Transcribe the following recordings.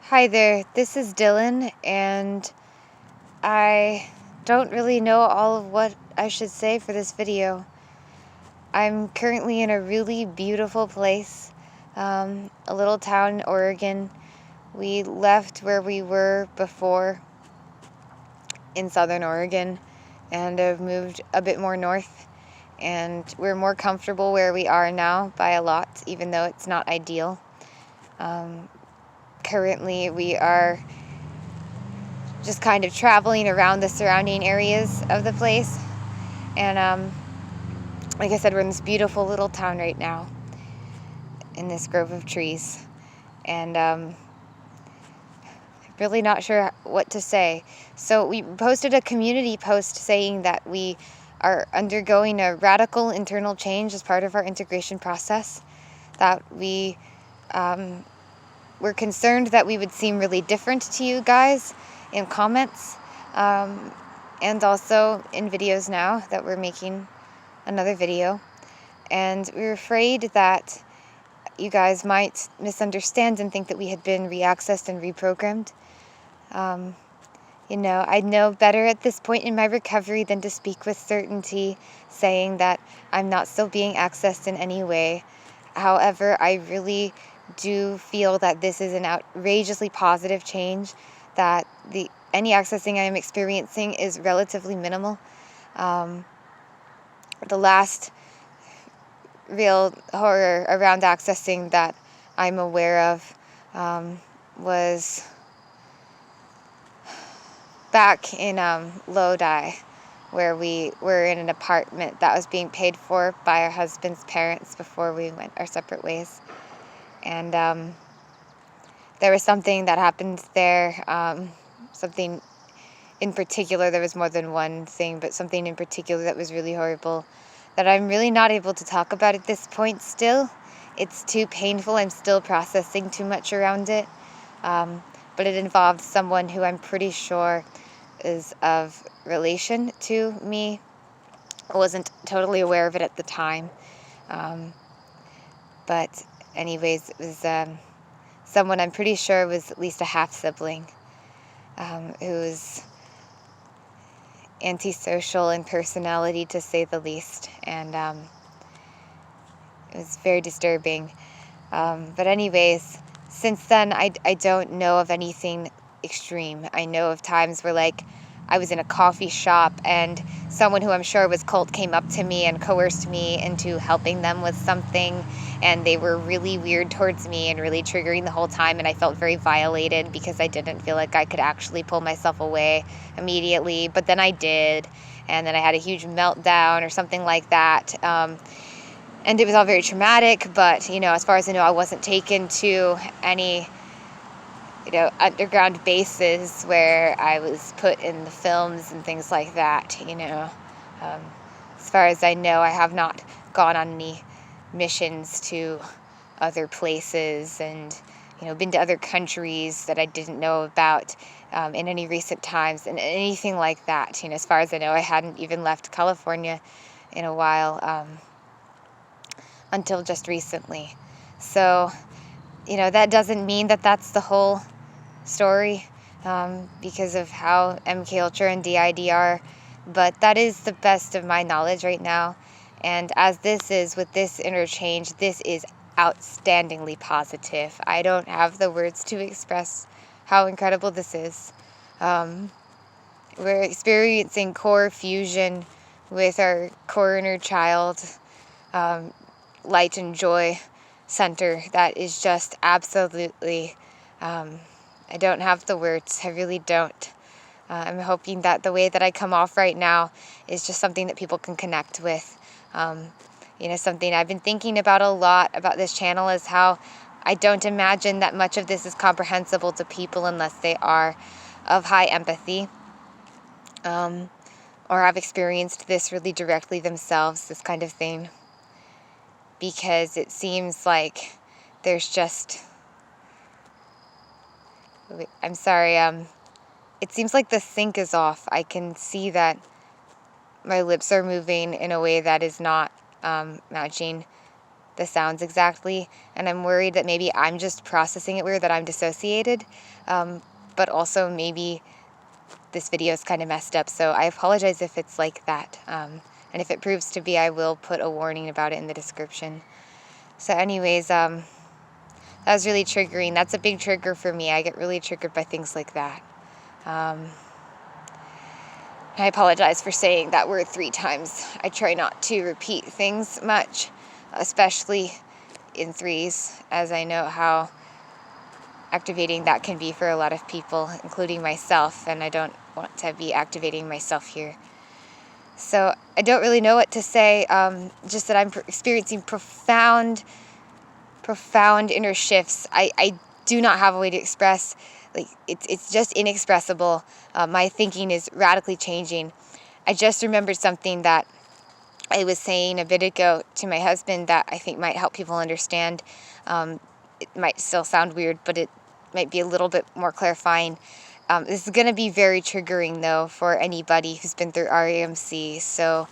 Hi there, this is Dylan, and I don't really know all of what I should say for this video. I'm currently in a really beautiful place, a little town in Oregon. We left where we were before in southern Oregon and have moved a bit more north, and we're more comfortable where we are now by a lot, even though it's not ideal. Currently, we are just kind of traveling around the surrounding areas of the place. And like I said, we're in this beautiful little town right now in this grove of trees. And really not sure what to say. So we posted a community post saying that we are undergoing a radical internal change as part of our integration process, that we're concerned that we would seem really different to you guys in comments, and also in videos now that we're making another video. And we were afraid that you guys might misunderstand and think that we had been reaccessed and reprogrammed. I know better at this point in my recovery than to speak with certainty, saying that I'm not still being accessed in any way. However, I really do feel that this is an outrageously positive change, that any accessing I am experiencing is relatively minimal. The last real horror around accessing that I'm aware of was back in Lodi, where we were in an apartment that was being paid for by our husband's parents before we went our separate ways. And there was something that happened there, something in particular. There was more than one thing, but something in particular that was really horrible that I'm really not able to talk about at this point still. It's too painful. I'm still processing too much around it. But it involved someone who I'm pretty sure is of relation to me. I wasn't totally aware of it at the time. But anyways, it was someone I'm pretty sure was at least a half-sibling, who was antisocial in personality, to say the least. And it was very disturbing. But anyways, since then, I don't know of anything extreme. I know of times where, like, I was in a coffee shop and someone who I'm sure was cult came up to me and coerced me into helping them with something, and they were really weird towards me and really triggering the whole time, and I felt very violated because I didn't feel like I could actually pull myself away immediately, but then I did, and then I had a huge meltdown or something like that. And it was all very traumatic, but, as far as I know, I wasn't taken to any, underground bases where I was put in the films and things like that, As far as I know, I have not gone on any missions to other places and, been to other countries that I didn't know about in any recent times and anything like that. As far as I know, I hadn't even left California in a while, until just recently. So, that doesn't mean that that's the whole story, because of how MK Ultra and DID are, but that is the best of my knowledge right now. And as this is with this interchange, this is outstandingly positive. I don't have the words to express how incredible this is. We're experiencing core fusion with our core inner child, light and joy center that is just absolutely, I don't have the words. I really don't. I'm hoping that the way that I come off right now is just something that people can connect with. Something I've been thinking about a lot about this channel is how I don't imagine that much of this is comprehensible to people unless they are of high empathy, or have experienced this really directly themselves, this kind of thing. Because it seems like there's just... I'm sorry, it seems like the sync is off. I can see that my lips are moving in a way that is not matching the sounds exactly, and I'm worried that maybe I'm just processing it weird, that I'm dissociated, but also maybe this video is kind of messed up, so I apologize if it's like that, and if it proves to be, I will put a warning about it in the description. So anyways, that was really triggering. That's a big trigger for me. I get really triggered by things like that. I apologize for saying that word 3 times. I try not to repeat things much, especially in threes, as I know how activating that can be for a lot of people, including myself, and I don't want to be activating myself here. So I don't really know what to say, just that I'm experiencing profound inner shifts. I do not have a way to express. Like, it's just inexpressible. My thinking is radically changing. I just remembered something that I was saying a bit ago to my husband that I think might help people understand. It might still sound weird, but it might be a little bit more clarifying. This is going to be very triggering, though, for anybody who's been through REMC. So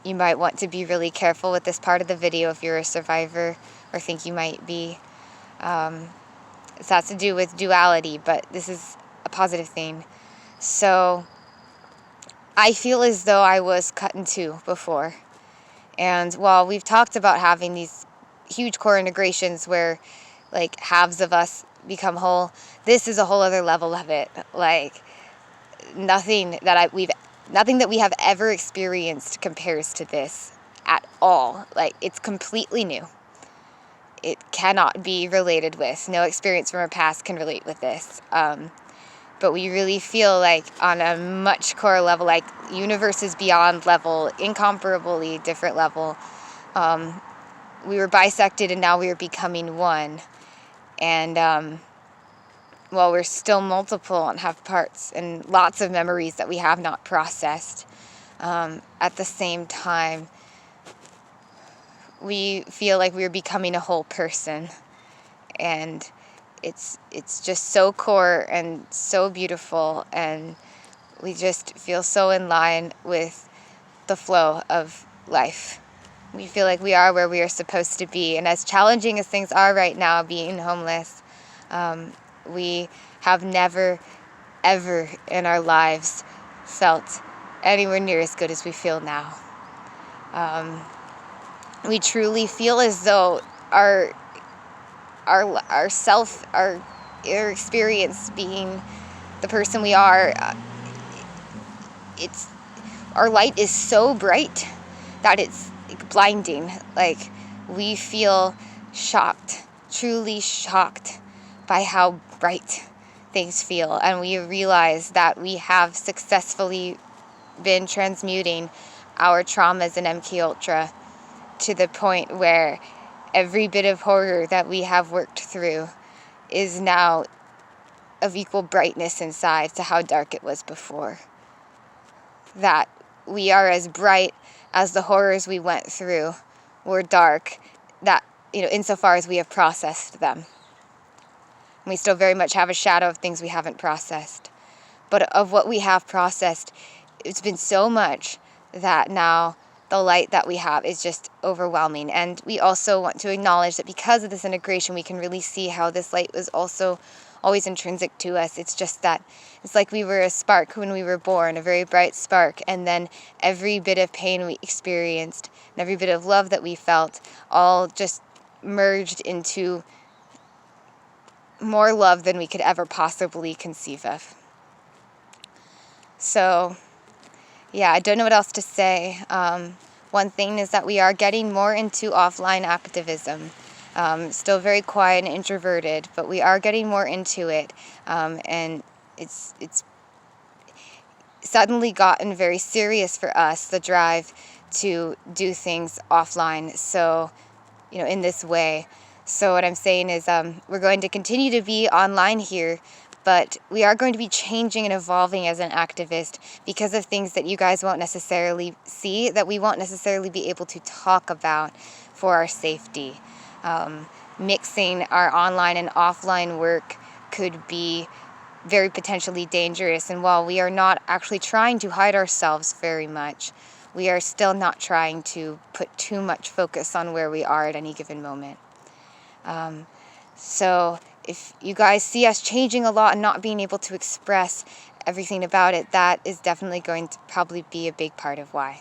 you might want to be really careful with this part of the video if you're a survivor or think you might be. This has to do with duality, but this is a positive thing. So I feel as though I was cut in two before. And while we've talked about having these huge core integrations where like halves of us become whole, this is a whole other level of it. Like nothing that we have ever experienced compares to this at all. Like, it's completely new. It cannot be related with. No experience from our past can relate with this. But we really feel like on a much core level, like universes beyond level, incomparably different level. We were bisected and now we are becoming one. And while we're still multiple and have parts and lots of memories that we have not processed, at the same time, we feel like we're becoming a whole person. And it's just so core and so beautiful, and we just feel so in line with the flow of life. We feel like we are where we are supposed to be, and as challenging as things are right now, being homeless, we have never, ever in our lives felt anywhere near as good as we feel now. We truly feel as though our inner experience being the person we are, our light is so bright that it's like blinding. Like, we feel shocked, truly shocked by how bright things feel, and we realize that we have successfully been transmuting our traumas in MK Ultra to the point where every bit of horror that we have worked through is now of equal brightness inside to how dark it was before. That we are as bright as the horrors we went through were dark, that, insofar as we have processed them. We still very much have a shadow of things we haven't processed. But of what we have processed, it's been so much that now the light that we have is just overwhelming. And we also want to acknowledge that because of this integration, we can really see how this light was also always intrinsic to us. It's just that it's like we were a spark when we were born, a very bright spark, and then every bit of pain we experienced and every bit of love that we felt all just merged into more love than we could ever possibly conceive of. So yeah, I don't know what else to say. One thing is that we are getting more into offline activism. Still very quiet and introverted, but we are getting more into it. And it's suddenly gotten very serious for us, the drive to do things offline. So, in this way. So what I'm saying is we're going to continue to be online here, but we are going to be changing and evolving as an activist because of things that you guys won't necessarily see, that we won't necessarily be able to talk about for our safety. Mixing our online and offline work could be very potentially dangerous, and while we are not actually trying to hide ourselves very much, we are still not trying to put too much focus on where we are at any given moment. So if you guys see us changing a lot and not being able to express everything about it, that is definitely going to probably be a big part of why.